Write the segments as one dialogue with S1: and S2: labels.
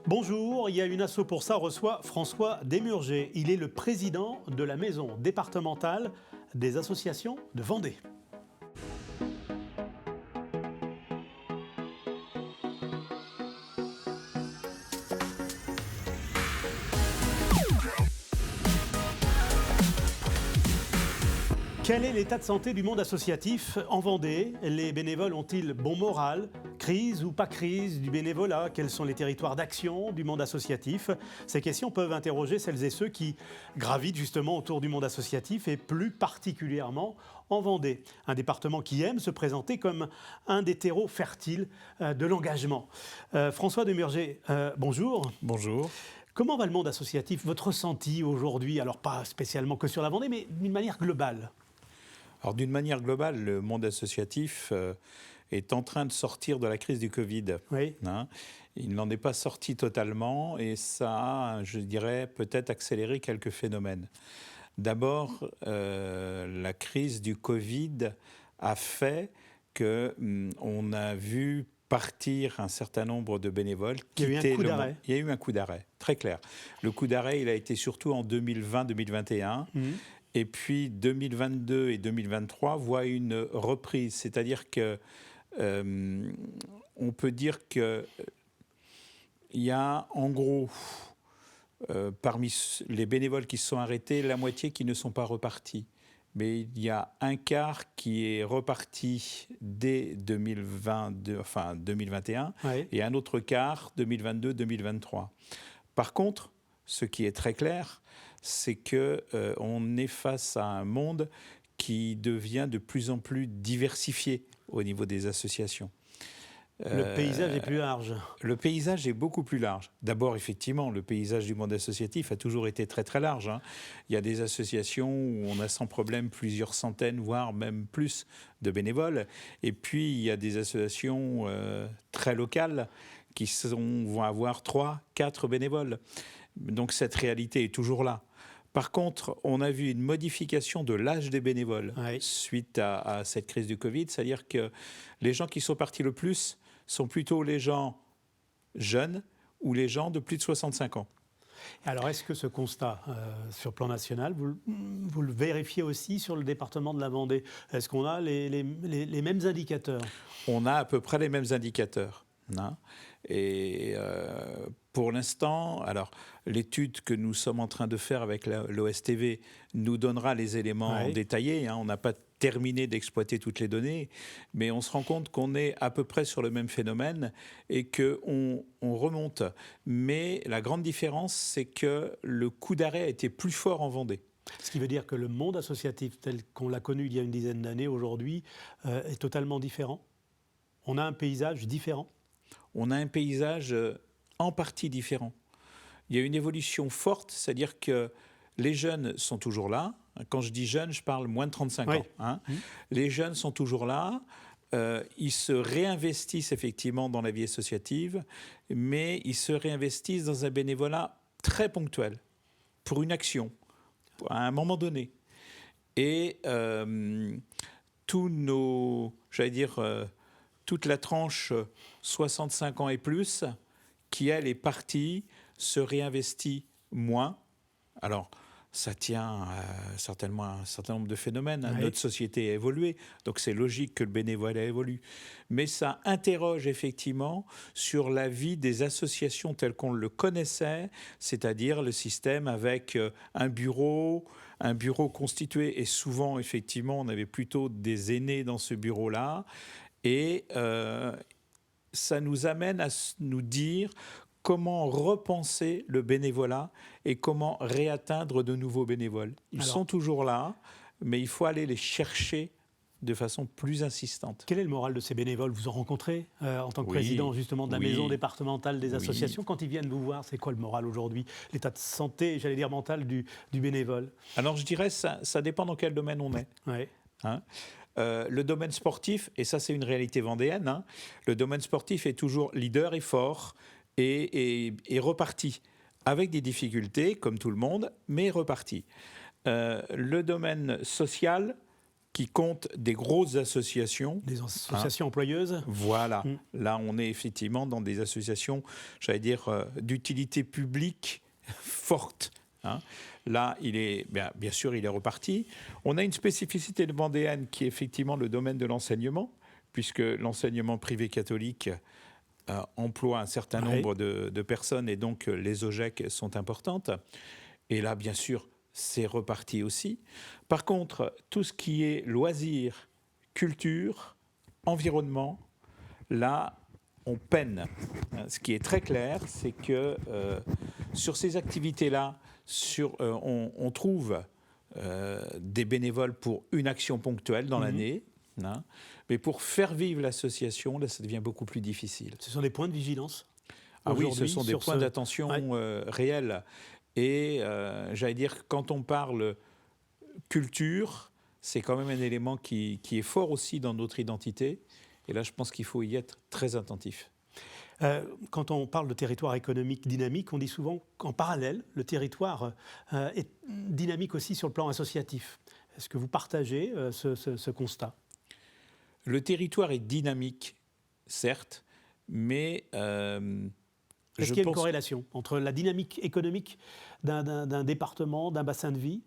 S1: Bonjour, il y a une asso pour ça, reçoit François Desmurger. Il est le président de la maison départementale des associations de Vendée. Quel est l'état de santé du monde associatif en Vendée? Les bénévoles ont-ils bon moral? Crise ou pas crise du bénévolat? Quels sont les territoires d'action du monde associatif? Ces questions peuvent interroger celles et ceux qui gravitent justement autour du monde associatif et plus particulièrement en Vendée, un département qui aime se présenter comme un des terreaux fertiles de l'engagement. François Desmurger, bonjour.
S2: Bonjour.
S1: Comment va le monde associatif? Votre ressenti aujourd'hui, alors pas spécialement que sur la Vendée, mais d'une manière globale?
S2: Alors d'une manière globale, le monde associatif est en train de sortir de la crise du Covid.
S1: Oui.
S2: Il n'en est pas sorti totalement et ça a, je dirais, peut-être accéléré quelques phénomènes. D'abord, la crise du Covid a fait qu'on a vu partir un certain nombre de bénévoles.
S1: Il y a eu un coup d'arrêt.
S2: Il y a eu un coup d'arrêt, très clair. Le coup d'arrêt, il a été surtout en 2020-2021. Et puis 2022 et 2023 voient une reprise, c'est-à-dire que on peut dire que il y a en gros parmi les bénévoles qui se sont arrêtés, la moitié qui ne sont pas repartis. Mais il y a un quart qui est reparti dès 2021,
S1: Oui.
S2: et un autre quart 2022-2023. Par contre, ce qui est très clair, c'est qu'on est face à un monde qui devient de plus en plus diversifié au niveau des associations.
S1: Le paysage est plus large.
S2: Le paysage est beaucoup plus large. D'abord, effectivement, le paysage du monde associatif a toujours été très très large. Il y a des associations où on a sans problème plusieurs centaines, voire même plus de bénévoles. Et puis, il y a des associations très locales qui vont avoir 3, 4 bénévoles. Donc cette réalité est toujours là. Par contre, on a vu une modification de l'âge des bénévoles suite à cette crise du Covid. C'est-à-dire que les gens qui sont partis le plus sont plutôt les gens jeunes ou les gens de plus de 65 ans.
S1: Alors, est-ce que ce constat, sur le plan national, vous le vérifiez aussi sur le département de la Vendée? Est-ce qu'on a les mêmes indicateurs?
S2: On a à peu près les mêmes indicateurs. Et pour l'instant, alors l'étude que nous sommes en train de faire avec l'OSTV nous donnera les éléments détaillés. On n'a pas terminé d'exploiter toutes les données, mais on se rend compte qu'on est à peu près sur le même phénomène et qu'on remonte. Mais la grande différence, c'est que le coup d'arrêt a été plus fort en Vendée.
S1: Ce qui veut dire que le monde associatif tel qu'on l'a connu il y a une dizaine d'années aujourd'hui est totalement différent. On a un paysage différent.
S2: On a un paysage en partie différent. Il y a une évolution forte, c'est-à-dire que les jeunes sont toujours là. Quand je dis jeunes, je parle moins de 35 ans. Les jeunes sont toujours là. Ils se réinvestissent effectivement dans la vie associative, mais ils se réinvestissent dans un bénévolat très ponctuel, pour une action, à un moment donné. Et tous nos, toute la tranche 65 ans et plus, qui elle est partie, se réinvestit moins. Alors, ça tient certainement à un certain nombre de phénomènes. Notre société a évolué, donc c'est logique que le bénévolat évolue. Mais ça interroge effectivement sur la vie des associations telles qu'on le connaissait, c'est-à-dire le système avec un bureau constitué, et souvent, effectivement, on avait plutôt des aînés dans ce bureau-là. Et ça nous amène à nous dire comment repenser le bénévolat et comment réatteindre de nouveaux bénévoles. Ils sont toujours là, mais il faut aller les chercher de façon plus insistante.
S1: Quel est le moral de ces bénévoles? Vous en rencontrez en tant que président justement de la maison départementale des associations. Quand ils viennent vous voir, c'est quoi le moral aujourd'hui? L'état de santé, j'allais dire mental, du bénévole?
S2: Alors je dirais, ça dépend dans quel domaine on est. Le domaine sportif, et ça c'est une réalité vendéenne, le domaine sportif est toujours leader et fort et reparti, avec des difficultés comme tout le monde, mais reparti. Le domaine social qui comptent des grosses associations.
S1: Des associations employeuses.
S2: Voilà. Là, on est effectivement dans des associations, j'allais dire, d'utilité publique forte. Là, bien sûr, il est reparti. On a une spécificité de Vendéenne qui est effectivement le domaine de l'enseignement, puisque l'enseignement privé catholique emploie un certain nombre de personnes et donc les OGEC sont importantes. Et là, bien sûr, c'est reparti aussi. Par contre, tout ce qui est loisirs, culture, environnement, là, on peine. Ce qui est très clair, c'est que sur ces activités-là, on trouve des bénévoles pour une action ponctuelle dans l'année, mais pour faire vivre l'association, là, ça devient beaucoup plus difficile.
S1: Ce sont des points de vigilance.
S2: Ah oui, ce sont des points d'attention réels. Et j'allais dire, quand on parle culture, c'est quand même un élément qui est fort aussi dans notre identité. Et là, je pense qu'il faut y être très attentif.
S1: Quand on parle de territoire économique dynamique, on dit souvent qu'en parallèle, le territoire est dynamique aussi sur le plan associatif. Est-ce que vous partagez ce constat ?
S2: Le territoire est dynamique, certes, mais...
S1: Est-ce qu'il y a une corrélation entre la dynamique économique d'un département, d'un bassin de vie,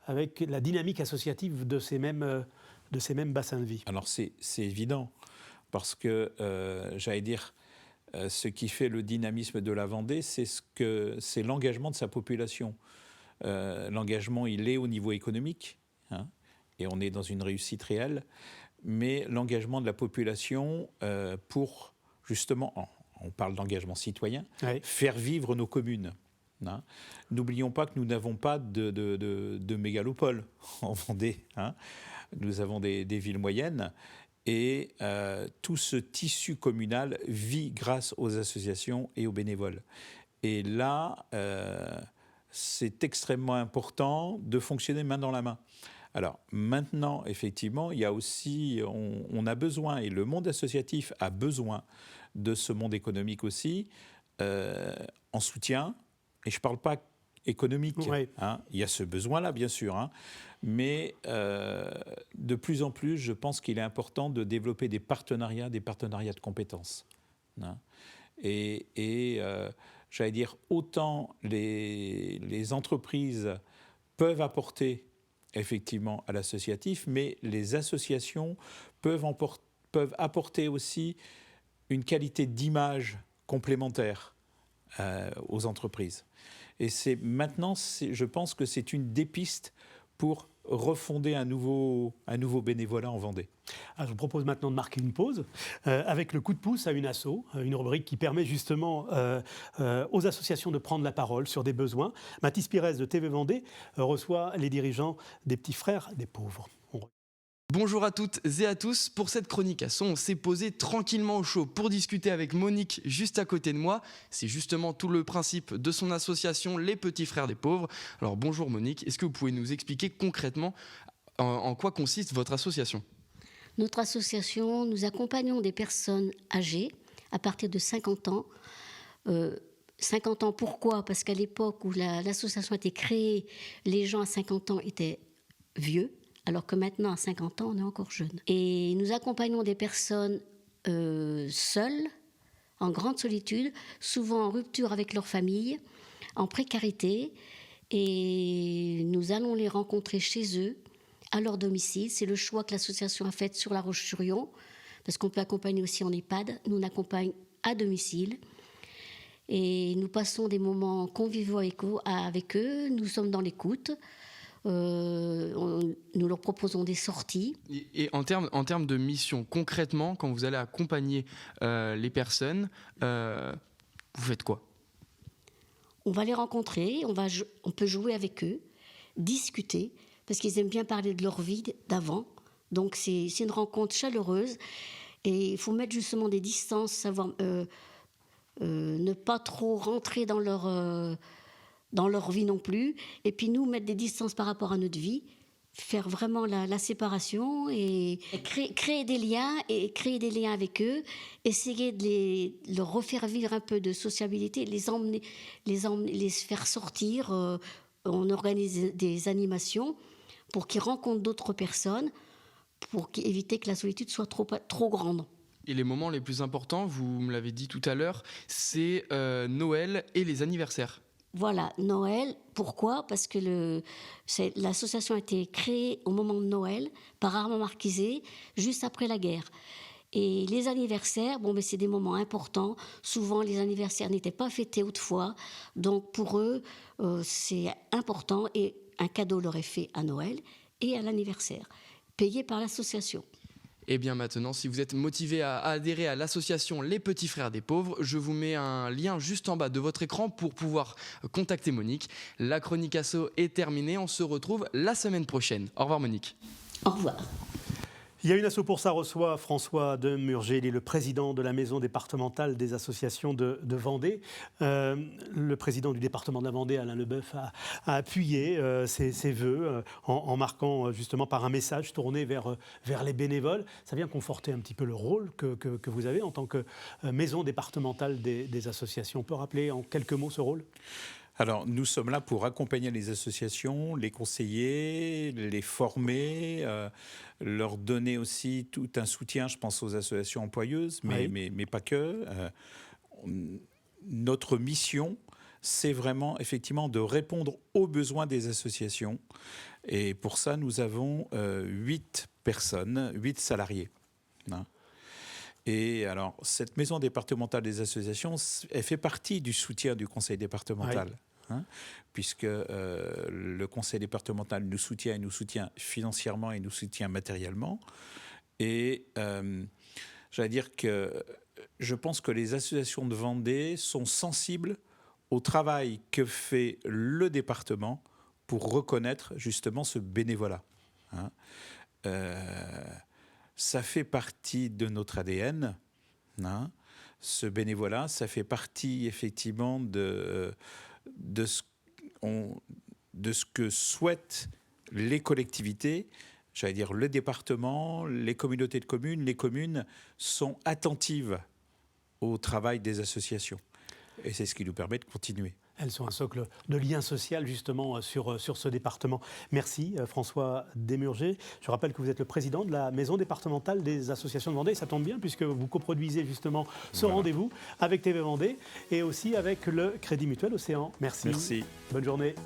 S1: avec la dynamique associative de ces mêmes bassins de vie ?
S2: Alors c'est évident, parce que, j'allais dire, ce qui fait le dynamisme de la Vendée, c'est l'engagement de sa population. L'engagement, il est au niveau économique, et on est dans une réussite réelle, mais l'engagement de la population pour, justement... On parle d'engagement citoyen, faire vivre nos communes. N'oublions pas que nous n'avons pas de mégalopole en Vendée. Nous avons des villes moyennes et tout ce tissu communal vit grâce aux associations et aux bénévoles. Et là, c'est extrêmement important de fonctionner main dans la main. Alors maintenant, effectivement, il y a aussi, on a besoin, et le monde associatif a besoin de ce monde économique aussi, en soutien. Et je ne parle pas économique. Il y a ce besoin-là, bien sûr. Mais de plus en plus, je pense qu'il est important de développer des partenariats de compétences. Et j'allais dire, autant les entreprises peuvent apporter effectivement à l'associatif, mais les associations peuvent apporter aussi une qualité d'image complémentaire aux entreprises. Et maintenant, je pense que c'est une des pistes pour refonder un nouveau bénévolat en Vendée.
S1: Alors, je vous propose maintenant de marquer une pause avec le coup de pouce à une asso, une rubrique qui permet justement aux associations de prendre la parole sur des besoins. Mathis Pires de TV Vendée reçoit les dirigeants des Petits Frères des Pauvres.
S3: Bonjour à toutes et à tous. Pour cette chronique asso, on s'est posé tranquillement au chaud pour discuter avec Monique juste à côté de moi. C'est justement tout le principe de son association Les Petits Frères des Pauvres. Alors bonjour Monique, est-ce que vous pouvez nous expliquer concrètement en quoi consiste votre association ?
S4: Notre association, nous accompagnons des personnes âgées à partir de 50 ans. 50 ans, pourquoi ? Parce qu'à l'époque où l'association a été créée, les gens à 50 ans étaient vieux. Alors que maintenant, à 50 ans, on est encore jeune. Et nous accompagnons des personnes seules, en grande solitude, souvent en rupture avec leur famille, en précarité. Et nous allons les rencontrer chez eux, à leur domicile. C'est le choix que l'association a fait sur La Roche-sur-Yon, parce qu'on peut accompagner aussi en EHPAD. Nous, on accompagne à domicile. Et nous passons des moments conviviaux avec eux. Nous sommes dans l'écoute. Nous leur proposons des sorties.
S3: Et en termes de mission, concrètement, quand vous allez accompagner les personnes, vous faites quoi ?
S4: On va les rencontrer, on peut jouer avec eux, discuter, parce qu'ils aiment bien parler de leur vie d'avant. Donc c'est une rencontre chaleureuse. Et il faut mettre justement des distances, savoir ne pas trop rentrer dans leur vie non plus, et puis nous mettre des distances par rapport à notre vie, faire vraiment la séparation et créer des liens avec eux, essayer de leur refaire vivre un peu de sociabilité, les emmener, les faire sortir. On organise des animations pour qu'ils rencontrent d'autres personnes, pour éviter que la solitude soit trop grande.
S3: Et les moments les plus importants, vous me l'avez dit tout à l'heure, c'est Noël et les anniversaires.
S4: Voilà, Noël. Pourquoi ? Parce que l'association a été créée au moment de Noël par Armand Marquiset, juste après la guerre. Et les anniversaires, c'est des moments importants. Souvent, les anniversaires n'étaient pas fêtés autrefois. Donc, pour eux, c'est important. Et un cadeau leur est fait à Noël et à l'anniversaire, payé par l'association.
S3: Et bien maintenant, si vous êtes motivé à adhérer à l'association Les Petits Frères des Pauvres, je vous mets un lien juste en bas de votre écran pour pouvoir contacter Monique. La chronique asso est terminée, on se retrouve la semaine prochaine. Au revoir Monique.
S4: Au revoir.
S1: Il y a une asso pour ça reçoit François Demurger, il est le président de la maison départementale des associations de Vendée. Le président du département de la Vendée, Alain Leboeuf, a appuyé ses vœux en marquant justement par un message tourné vers les bénévoles. Ça vient conforter un petit peu le rôle que vous avez en tant que maison départementale des associations. On peut rappeler en quelques mots ce rôle ?
S2: Alors, nous sommes là pour accompagner les associations, les conseiller, les former, leur donner aussi tout un soutien, je pense aux associations employeuses, mais pas que. Notre mission, c'est vraiment effectivement de répondre aux besoins des associations. Et pour ça, nous avons 8 personnes, 8 salariés. Hein. Et alors, cette maison départementale des associations, elle fait partie du soutien du conseil départemental. Oui. Hein, puisque le conseil départemental nous soutient financièrement et nous soutient matériellement. Et j'allais dire que je pense que les associations de Vendée sont sensibles au travail que fait le département pour reconnaître justement ce bénévolat. Hein. Ça fait partie de notre ADN. Hein. Ce bénévolat, ça fait partie effectivement de ce que souhaitent les collectivités. J'allais dire le département, les communautés de communes, les communes sont attentives au travail des associations. Et c'est ce qui nous permet de continuer.
S1: Elles sont un socle de lien social justement sur ce département. Merci François Demurger. Je rappelle que vous êtes le président de la maison départementale des associations de Vendée. Ça tombe bien puisque vous coproduisez justement ce rendez-vous avec TV Vendée et aussi avec le Crédit Mutuel Océan. Merci.
S2: Merci.
S1: Bonne journée.